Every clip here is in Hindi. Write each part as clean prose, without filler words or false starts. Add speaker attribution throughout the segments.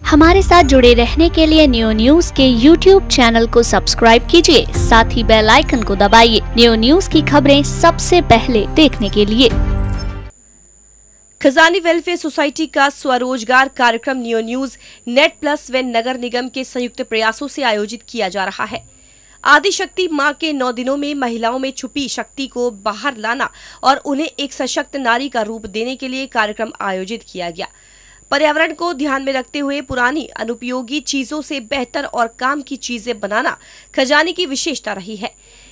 Speaker 1: हमारे साथ जुड़े रहने के लिए न्यू न्यूज के YouTube चैनल को सब्सक्राइब कीजिए, साथ ही बेल आइकन को दबाइए न्यू न्यूज की खबरें सबसे पहले देखने के लिए।
Speaker 2: खजानी वेलफेयर सोसाइटी का स्वरोजगार कार्यक्रम न्यू न्यूज नेट प्लस व नगर निगम के संयुक्त प्रयासों से आयोजित किया जा रहा है। आदिशक्ति मां के 9 दिनों में महिलाओं में छुपी शक्ति को बाहर लाना और उन्हें एक सशक्त नारी का रूप देने के लिए कार्यक्रम आयोजित किया गया। पर्यावरण को ध्यान में रखते हुए पुरानी अनुपयोगी चीजों से बेहतर और काम की चीजें बनाना खजानी की विशेषता रही है।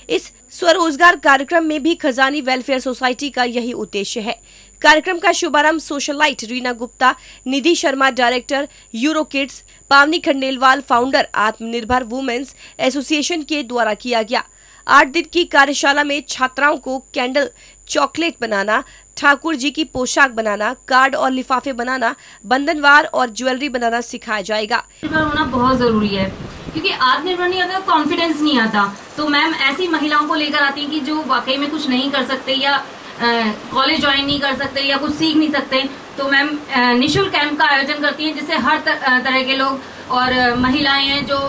Speaker 2: इस स्वरोजगार कार्यक्रम में भी खजानी वेलफेयर सोसाइटी का यही उद्देश्य है। कार्यक्रम का शुभारंभ सोशलाइट रीना गुप्ता, निधि शर्मा डायरेक्टर यूरो किड्स, पावनी खंडेलवाल फाउंडर आत्मनिर्भर वुमेन्स एसोसिएशन के द्वारा किया गया। 8 दिन की कार्यशाला में छात्राओं को कैंडल, चॉकलेट बनाना, ठाकुर जी की पोशाक बनाना, कार्ड और लिफाफे बनाना, बंधनवार और ज्वेलरी बनाना सिखाया जाएगा।
Speaker 3: होना बहुत जरूरी है क्योंकि आत्मनिर्भर नहीं आता, कॉन्फिडेंस नहीं आता। तो मैम ऐसी महिलाओं को लेकर आती हैं कि जो वाकई में कुछ नहीं कर सकते या कॉलेज ज्वाइन नहीं कर सकते या कुछ सीख नहीं सकते। तो मैम निःशुल्क कैंप का आयोजन करती हैं जिससे हर तरह के लोग और महिलाएं हैं जो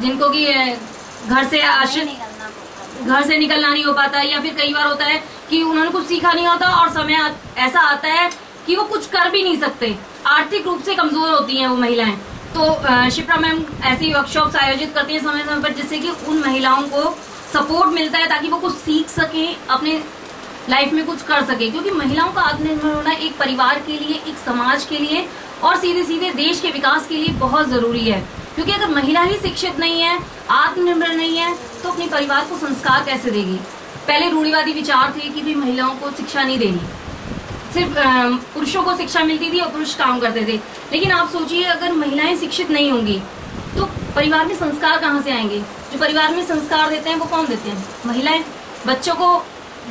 Speaker 3: जिनको की घर से निकलना नहीं हो पाता या फिर कई बार होता है कि उन्होंने कुछ सीखा नहीं होता और समय ऐसा आता है कि वो कुछ कर भी नहीं सकते, आर्थिक रूप से कमजोर होती हैं वो महिलाएं। तो शिप्रा मैम ऐसी वर्कशॉप्स आयोजित करती हैं समय समय पर जिससे कि उन महिलाओं को सपोर्ट मिलता है ताकि वो कुछ सीख सके, अपने लाइफ में कुछ कर सके। क्योंकि महिलाओं का आत्मनिर्भर होना एक परिवार के लिए, एक समाज के लिए और सीधे सीधे देश के विकास के लिए बहुत जरूरी है। क्योंकि अगर महिला ही शिक्षित नहीं है, आत्मनिर्भर नहीं है, तो अपने परिवार को संस्कार कैसे देगी। पहले रूढ़िवादी विचार थे कि भी महिलाओं को शिक्षा नहीं देनी, सिर्फ पुरुषों को शिक्षा मिलती थी और पुरुष काम करते थे। लेकिन आप सोचिए अगर महिलाएं शिक्षित नहीं होंगी तो परिवार में संस्कार कहाँ से आएंगे। जो परिवार में संस्कार देते हैं वो कौन देते हैं? महिलाएं। बच्चों को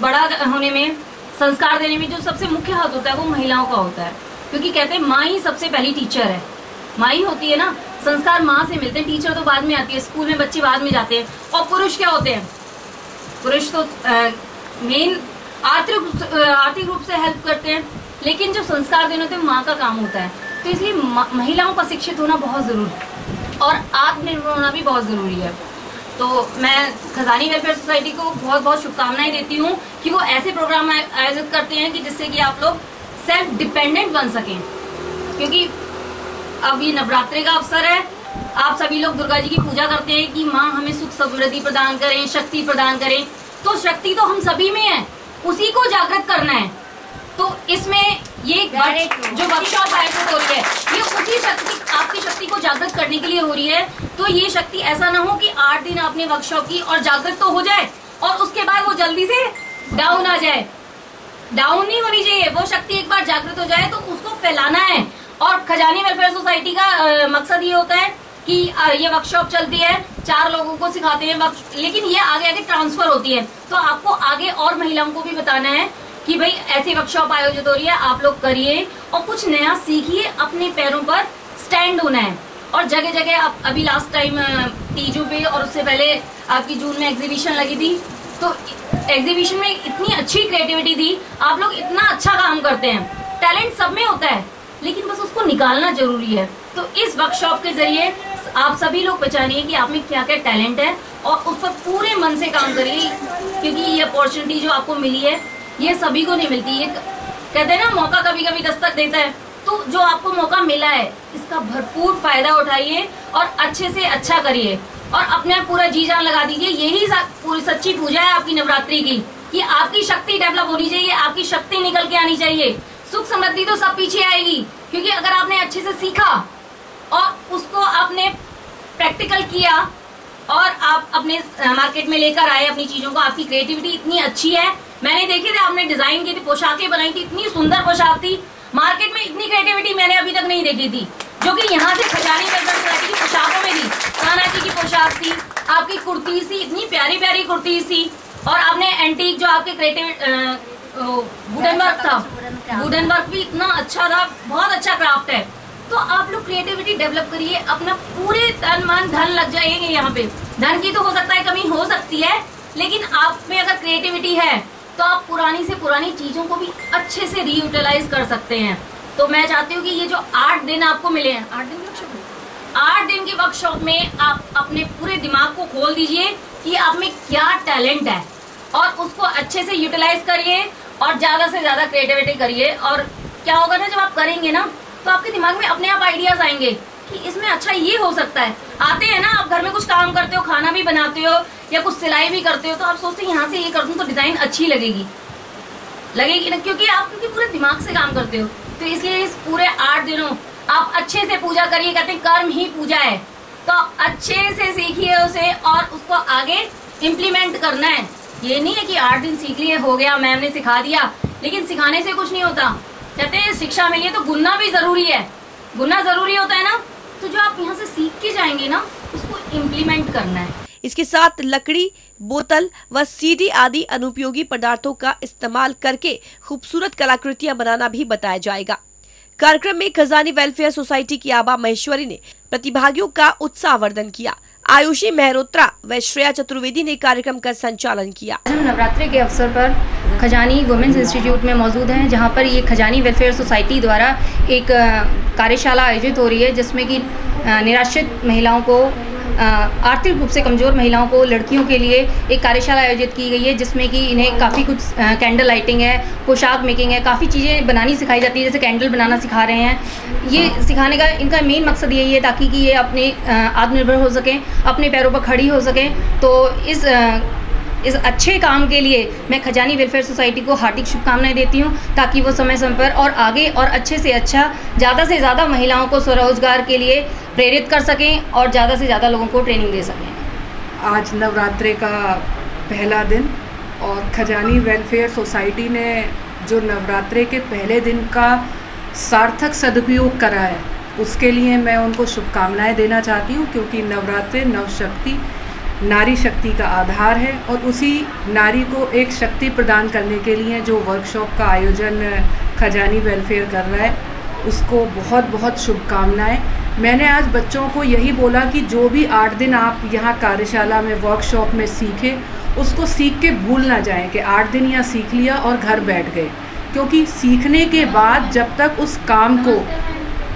Speaker 3: बड़ा होने में, संस्कार देने में जो सबसे मुख्य हाथ होता है वो महिलाओं का होता है। क्योंकि कहते हैं माँ ही सबसे पहली टीचर है, माँ ही होती है ना। संस्कार माँ से मिलते हैं, टीचर तो बाद में आती है, स्कूल में बच्चे बाद में जाते हैं। और पुरुष क्या होते हैं? पुरुष तो मेन आर्थिक रूप से हेल्प करते हैं, लेकिन जो संस्कार देने होते हैं माँ का काम होता है। तो इसलिए महिलाओं का शिक्षित होना बहुत जरूरी है और आत्मनिर्भर होना भी बहुत जरूरी है। तो मैं खजानी वेलफेयर सोसाइटी को बहुत बहुत शुभकामनाएं देती हूँ कि वो ऐसे प्रोग्राम आयोजित करते हैं कि जिससे कि आप लोग सेल्फ डिपेंडेंट बन सकें। क्योंकि अब ये नवरात्रि का अवसर है, आप सभी लोग दुर्गा जी की पूजा करते हैं कि माँ हमें सुख समृद्धि प्रदान करें, शक्ति प्रदान करें। तो शक्ति तो हम सभी में है, उसी को जागृत करना है। तो इसमें ये जो वर्कशॉप आयोजित हो रही है ये उसी शक्ति, आपकी शक्ति को जागृत करने के लिए हो रही है। तो ये शक्ति ऐसा ना हो कि 8 दिन आपने वर्कशॉप की और जागृत तो हो जाए और उसके बाद वो जल्दी से डाउन आ जाए। डाउन नहीं होनी चाहिए, वो शक्ति एक बार जागृत हो जाए तो उसको फैलाना है। और खजानी वेलफेयर सोसाइटी का मकसद ये होता है कि ये वर्कशॉप चलती है, 4 लोगों को सिखाते हैं, लेकिन ये आगे आगे ट्रांसफर होती है। तो आपको आगे और महिलाओं को भी बताना है कि भाई ऐसी वर्कशॉप आयोजित हो रही है, आप लोग करिए और कुछ नया सीखिए, अपने पैरों पर स्टैंड होना है। और जगह जगह अभी लास्ट टाइम तीजू पे और उससे पहले आपकी जून में एग्जीबिशन लगी थी। तो एग्जीबिशन में इतनी अच्छी क्रिएटिविटी थी, आप लोग इतना अच्छा काम करते हैं। टैलेंट सब में होता है लेकिन बस उसको निकालना जरूरी है। तो इस वर्कशॉप के जरिए आप सभी लोग पहचानिए कि आप में क्या क्या टैलेंट है और उस पर पूरे मन से काम करिए। क्योंकि ये अपॉर्चुनिटी जो आपको मिली है ये सभी को नहीं मिलती। ये कहते हैं ना मौका कभी कभी दस्तक देता है। तो जो आपको मौका मिला है इसका भरपूर फायदा उठाइए और अच्छे से अच्छा करिए और अपने पूरा जी जान लगा दीजिए। यही पूरी सच्ची पूजा है आपकी नवरात्रि की कि आपकी शक्ति डेवलप होनी चाहिए, आपकी शक्ति निकल के आनी चाहिए। सुख समृद्धि तो सब पीछे आएगी क्योंकि अगर आपने अच्छे से सीखा और उसको आपने प्रैक्टिकल किया और आप अपने मार्केट में लेकर आए अपनी चीजों को। आपकी क्रिएटिविटी इतनी अच्छी है, मैंने देखे थे आपने डिजाइन की थी, पोशाकें बनाई थी, इतनी सुंदर पोशाक थी। मार्केट में इतनी क्रिएटिविटी मैंने अभी तक नहीं देखी थी जो कि यहाँ से खजानी वेलफेयर सोसाइटी की पोशाकों में थी। कान्हा जी की पोशाक थी, आपकी कुर्ती थी, इतनी प्यारी प्यारी कुर्ती थी। और आपने एंटीक जो आपके क्रिएटिव वुडन वर्क था, वुडन वर्क भी इतना अच्छा था, बहुत अच्छा क्राफ्ट है। तो आप लोग क्रिएटिविटी डेवलप करिए, अपना पूरे तन मन धन लग जाएंगे। यहाँ पे धन की तो हो सकता है कमी हो सकती है, लेकिन आप में अगर क्रिएटिविटी है तो आप पुरानी से पुरानी चीजों को भी अच्छे से रीयूटिलाइज कर सकते हैं। तो मैं चाहती हूँ कि ये जो 8 दिन आपको मिले हैं, 8 दिन वर्कशॉप में, 8 दिन की वर्कशॉप में आप अपने पूरे दिमाग को खोल दीजिए कि आप में क्या टैलेंट है और उसको अच्छे से यूटिलाइज करिए और ज्यादा से ज्यादा क्रिएटिविटी करिए। और क्या होगा ना, जब आप करेंगे ना तो आपके दिमाग में अपने आप आइडियाज आएंगे कि इसमें अच्छा ये हो सकता है। आते हैं ना, आप घर में कुछ काम करते हो, खाना भी बनाते हो या कुछ सिलाई भी करते हो, तो आप सोचते हैं यहाँ से ये कर दूं तो डिजाइन अच्छी लगेगी ना, क्योंकि आप पूरे दिमाग से काम करते हो। तो इसलिए इस पूरे 8 दिनों आप अच्छे से पूजा करिए। कहते हैं कर्म ही पूजा है, तो अच्छे से सीखिए उसे और उसको आगे इम्प्लीमेंट करना है। ये नहीं है कि 8 दिन सीख लिए, हो गया, मैम ने सिखा दिया, लेकिन सिखाने से कुछ नहीं होता। कहते हैं शिक्षा मिली है तो गुनना भी जरूरी है, गुनना जरूरी होता है ना। तो जो आप यहाँ से सीख के जाएंगे ना, उसको इम्प्लीमेंट करना है।
Speaker 2: इसके साथ लकड़ी, बोतल व सीडी आदि अनुपयोगी पदार्थों का इस्तेमाल करके खूबसूरत कलाकृतियां बनाना भी बताया जाएगा। कार्यक्रम में खजानी वेलफेयर सोसाइटी की आबा महेश्वरी ने प्रतिभागियों का उत्साहवर्धन किया। आयुषी मेहरोत्रा व श्रेया चतुर्वेदी ने कार्यक्रम का संचालन किया।
Speaker 4: हम नवरात्रि के अवसर पर खजानी वुमेन्स इंस्टीट्यूट में मौजूद हैं, जहां पर ये खजानी वेलफेयर सोसाइटी द्वारा एक कार्यशाला आयोजित हो रही है, जिसमें कि निराश्रित महिलाओं को, आर्थिक रूप से कमज़ोर महिलाओं को, लड़कियों के लिए एक कार्यशाला आयोजित की गई है, जिसमें कि इन्हें काफ़ी कुछ कैंडल लाइटिंग है, पोशाक मेकिंग है, काफ़ी चीज़ें बनानी सिखाई जाती है, जैसे कैंडल बनाना सिखा रहे हैं। ये सिखाने का इनका मेन मकसद यही है ताकि कि ये अपने आत्मनिर्भर हो सकें, अपने पैरों पर खड़ी हो सकें। तो इस अच्छे काम के लिए मैं खजानी वेलफेयर सोसाइटी को हार्दिक शुभकामनाएं देती हूं, ताकि वो समय समय पर और आगे और अच्छे से अच्छा, ज़्यादा से ज़्यादा महिलाओं को स्वरोजगार के लिए प्रेरित कर सकें और ज़्यादा से ज़्यादा लोगों को ट्रेनिंग दे सकें।
Speaker 5: आज नवरात्रि का पहला दिन और खजानी वेलफेयर सोसाइटी ने जो नवरात्रि के पहले दिन का सार्थक सदुपयोग करा है, उसके लिए मैं उनको शुभकामनाएं देना चाहती हूँ, क्योंकि नवरात्रि नवशक्ति, नारी शक्ति का आधार है और उसी नारी को एक शक्ति प्रदान करने के लिए जो वर्कशॉप का आयोजन खजानी वेलफेयर कर रहा है, उसको बहुत बहुत शुभकामनाएं। मैंने आज बच्चों को यही बोला कि जो भी 8 दिन आप यहाँ कार्यशाला में, वर्कशॉप में सीखे, उसको सीख के भूल ना जाएं कि 8 दिन यहाँ सीख लिया और घर बैठ गए, क्योंकि सीखने के बाद जब तक उस काम को,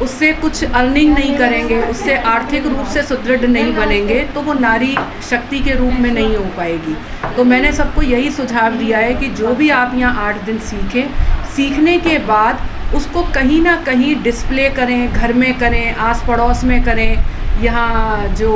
Speaker 5: उससे कुछ अर्निंग नहीं करेंगे, उससे आर्थिक रूप से सुदृढ़ नहीं बनेंगे, तो वो नारी शक्ति के रूप में नहीं हो पाएगी। तो मैंने सबको यही सुझाव दिया है कि जो भी आप यहाँ 8 दिन सीखें, सीखने के बाद उसको कहीं ना कहीं डिस्प्ले करें, घर में करें, आस पड़ोस में करें। यहाँ जो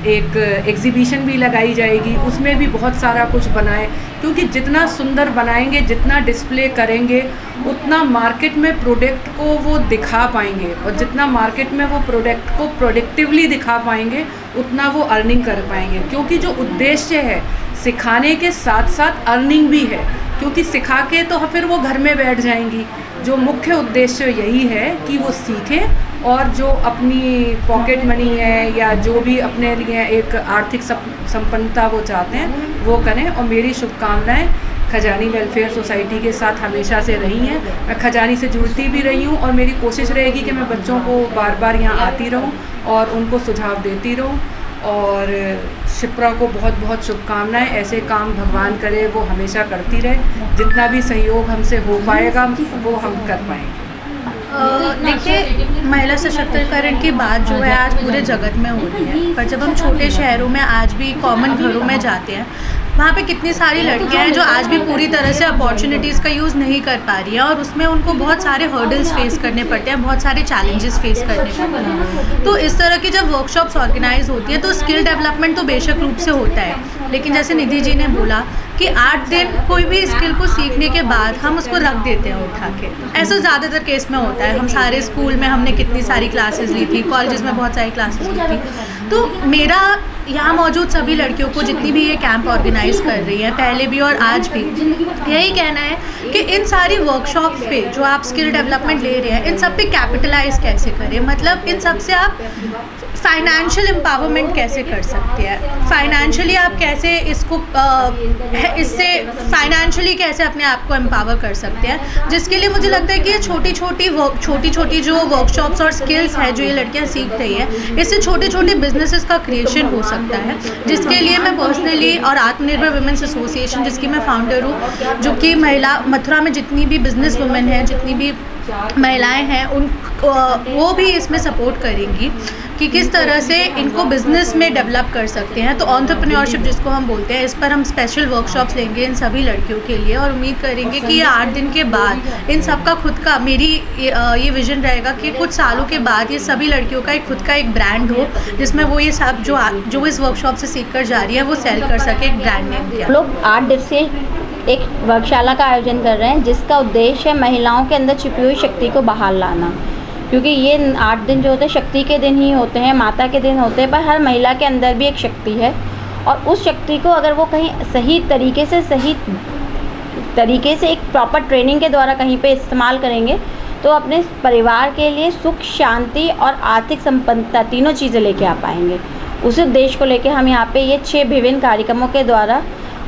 Speaker 5: एक एग्जीबिशन भी लगाई जाएगी, उसमें भी बहुत सारा कुछ बनाएं, क्योंकि जितना सुंदर बनाएंगे, जितना डिस्प्ले करेंगे, उतना मार्केट में प्रोडक्ट को वो दिखा पाएंगे, और जितना मार्केट में वो प्रोडक्ट को प्रोडक्टिवली दिखा पाएंगे, उतना वो अर्निंग कर पाएंगे। क्योंकि जो उद्देश्य है सिखाने के साथ साथ अर्निंग भी है, क्योंकि सिखा के तो फिर वो घर में बैठ जाएंगी। जो मुख्य उद्देश्य यही है कि वो सीखें और जो अपनी पॉकेट मनी है या जो भी अपने लिए एक आर्थिक संपन्नता वो चाहते हैं, वो करें। और मेरी शुभकामनाएं खजानी वेलफेयर सोसाइटी के साथ हमेशा से रही हैं। मैं खजानी से जुड़ती भी रही हूँ और मेरी कोशिश रहेगी कि मैं बच्चों को बार बार यहाँ आती रहूँ और उनको सुझाव देती रहूँ। और शिप्रा को बहुत बहुत शुभकामनाएं। ऐसे काम भगवान करे वो हमेशा करती रहे। जितना भी सहयोग हमसे हो पाएगा वो हम कर पाएंगे।
Speaker 6: देखिए, महिला सशक्तिकरण की बात जो है आज पूरे जगत में हो रही है, पर जब हम छोटे शहरों में आज भी कॉमन घरों में जाते हैं, वहाँ पे कितनी सारी लड़कियाँ हैं जो आज भी पूरी तरह से अपॉर्चुनिटीज़ का यूज़ नहीं कर पा रही हैं, और उसमें उनको बहुत सारे हर्डल्स फेस करने पड़ते हैं, बहुत सारे चैलेंजेस फेस करने पड़ते हैं। तो इस तरह की जब वर्कशॉप्स ऑर्गेनाइज होती है तो स्किल डेवलपमेंट तो बेशक रूप से होता है, लेकिन जैसे निधि जी ने बोला कि 8 दिन कोई भी स्किल को सीखने के बाद हम उसको रख देते हैं उठा के। ऐसा ज़्यादातर केस में होता है। हम सारे स्कूल में हमने कितनी सारी क्लासेस ली थी, कॉलेजेस में बहुत सारी क्लासेस ली थी। तो मेरा यहाँ मौजूद सभी लड़कियों को, जितनी भी ये कैंप ऑर्गेनाइज कर रही हैं, पहले भी और आज भी, यही कहना है कि इन सारी वर्कशॉप्स पे जो आप स्किल डेवलपमेंट ले रहे हैं, इन सब पे कैपिटलाइज कैसे करें, मतलब इन सब से आप फाइनेंशियल एम्पावरमेंट कैसे कर सकते हैं, फाइनेंशियली आप कैसे इससे फाइनेंशियली कैसे अपने आप को एम्पावर कर सकते हैं। जिसके लिए मुझे लगता है कि ये छोटी छोटी जो वर्कशॉप्स और स्किल्स हैं जो ये लड़कियाँ सीख रही हैं, इससे छोटे छोटे बिजनेसेस का क्रिएशन हो सकता है। जिसके लिए मैं पर्सनली और आत्मनिर्भर वुमेन्स एसोसिएशन, जिसकी मैं फाउंडर हूँ, जो कि महिला मथुरा में जितनी भी बिजनेस वुमेन हैं, जितनी भी महिलाएं हैं वो भी इसमें सपोर्ट करेंगी कि किस तरह से इनको बिज़नेस में डेवलप कर सकते हैं। तो एंटरप्रेन्योरशिप जिसको हम बोलते हैं, इस पर हम स्पेशल वर्कशॉप्स लेंगे इन सभी लड़कियों के लिए और उम्मीद करेंगे कि ये 8 दिन के बाद इन सब का खुद का मेरी ये विज़न रहेगा कि कुछ सालों के बाद ये सभी लड़कियों का खुद का एक ब्रांड हो, जिसमें वो ये सब जो इस वर्कशॉप से सीख कर जा रही है वो सेल कर सके एक ब्रांड नेम के।
Speaker 7: लोग 8 दिवसीय एक वर्कशाला का आयोजन कर रहे हैं जिसका उद्देश्य है महिलाओं के अंदर छिपी हुई शक्ति को बाहर लाना, क्योंकि ये 8 दिन जो होते हैं शक्ति के दिन ही होते हैं, माता के दिन होते हैं, पर हर महिला के अंदर भी एक शक्ति है और उस शक्ति को अगर वो कहीं सही तरीके से एक प्रॉपर ट्रेनिंग के द्वारा कहीं पे इस्तेमाल करेंगे तो अपने परिवार के लिए सुख, शांति और आर्थिक संपन्नता तीनों चीज़ें लेके आ पाएंगे। उस उद्देश्य को लेके हम यहाँ पे ये 6 विभिन्न कार्यक्रमों के द्वारा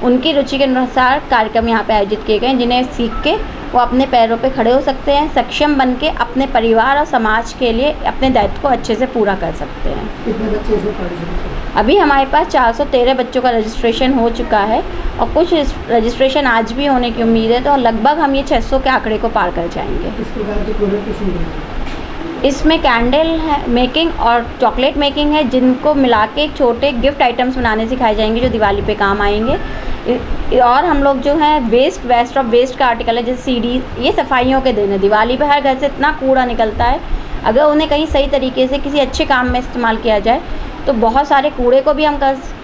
Speaker 7: उनकी रुचि के अनुसार कार्यक्रम यहाँ पे आयोजित किए गए, जिन्हें सीख के वो अपने पैरों पे खड़े हो सकते हैं, सक्षम बन के अपने परिवार और समाज के लिए अपने दायित्व को अच्छे से पूरा कर सकते हैं।
Speaker 8: कितने बच्चे इसमें पार्टिसिपेट?
Speaker 7: अभी हमारे पास 413 बच्चों का रजिस्ट्रेशन हो चुका है और कुछ रजिस्ट्रेशन आज भी होने की उम्मीद है, तो लगभग हम ये 600 के आंकड़े को पार कर जाएंगे।
Speaker 8: इस प्रकार के प्रोडक्ट किसमें?
Speaker 7: इसमें कैंडल है मेकिंग और चॉकलेट मेकिंग है, जिनको मिला के छोटे गिफ्ट आइटम्स बनाने सिखाए जाएंगे जो दिवाली पे काम आएंगे। और हम लोग जो है वेस्ट ऑफ वेस्ट का आर्टिकल है जैसे सीडी, ये सफाइयों के दिन है। दिवाली पे हर घर से इतना कूड़ा निकलता है, अगर उन्हें कहीं सही तरीके से किसी अच्छे काम में इस्तेमाल किया जाए तो बहुत सारे कूड़े को भी हम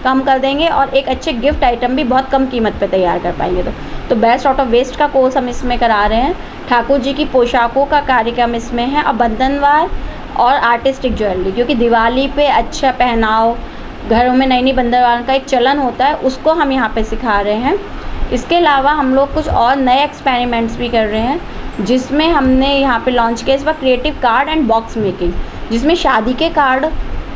Speaker 7: कम कर देंगे और एक अच्छे गिफ्ट आइटम भी बहुत कम कीमत पे तैयार कर पाएंगे। तो बेस्ट आउट ऑफ वेस्ट का कोर्स हम इसमें करा रहे हैं। ठाकुर जी की पोशाकों का कार्यक्रम इसमें है और बंधनवार और आर्टिस्टिक ज्वेलरी, क्योंकि दिवाली पे अच्छा पहनाव, घरों में नई बंधनवार का एक चलन होता है, उसको हम यहाँ पे सिखा रहे हैं। इसके अलावा हम लोग कुछ और नए एक्सपेरिमेंट्स भी कर रहे हैं, जिसमें हमने यहाँ पे लॉन्च किया इस बार creative card and box making, जिसमें शादी के कार्ड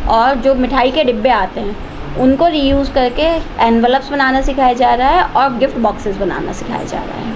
Speaker 7: और जो मिठाई के डिब्बे आते हैं उनको रीयूज़ करके एनवलप्स बनाना सिखाया जा रहा है और गिफ्ट बॉक्सेस बनाना सिखाया जा रहा है।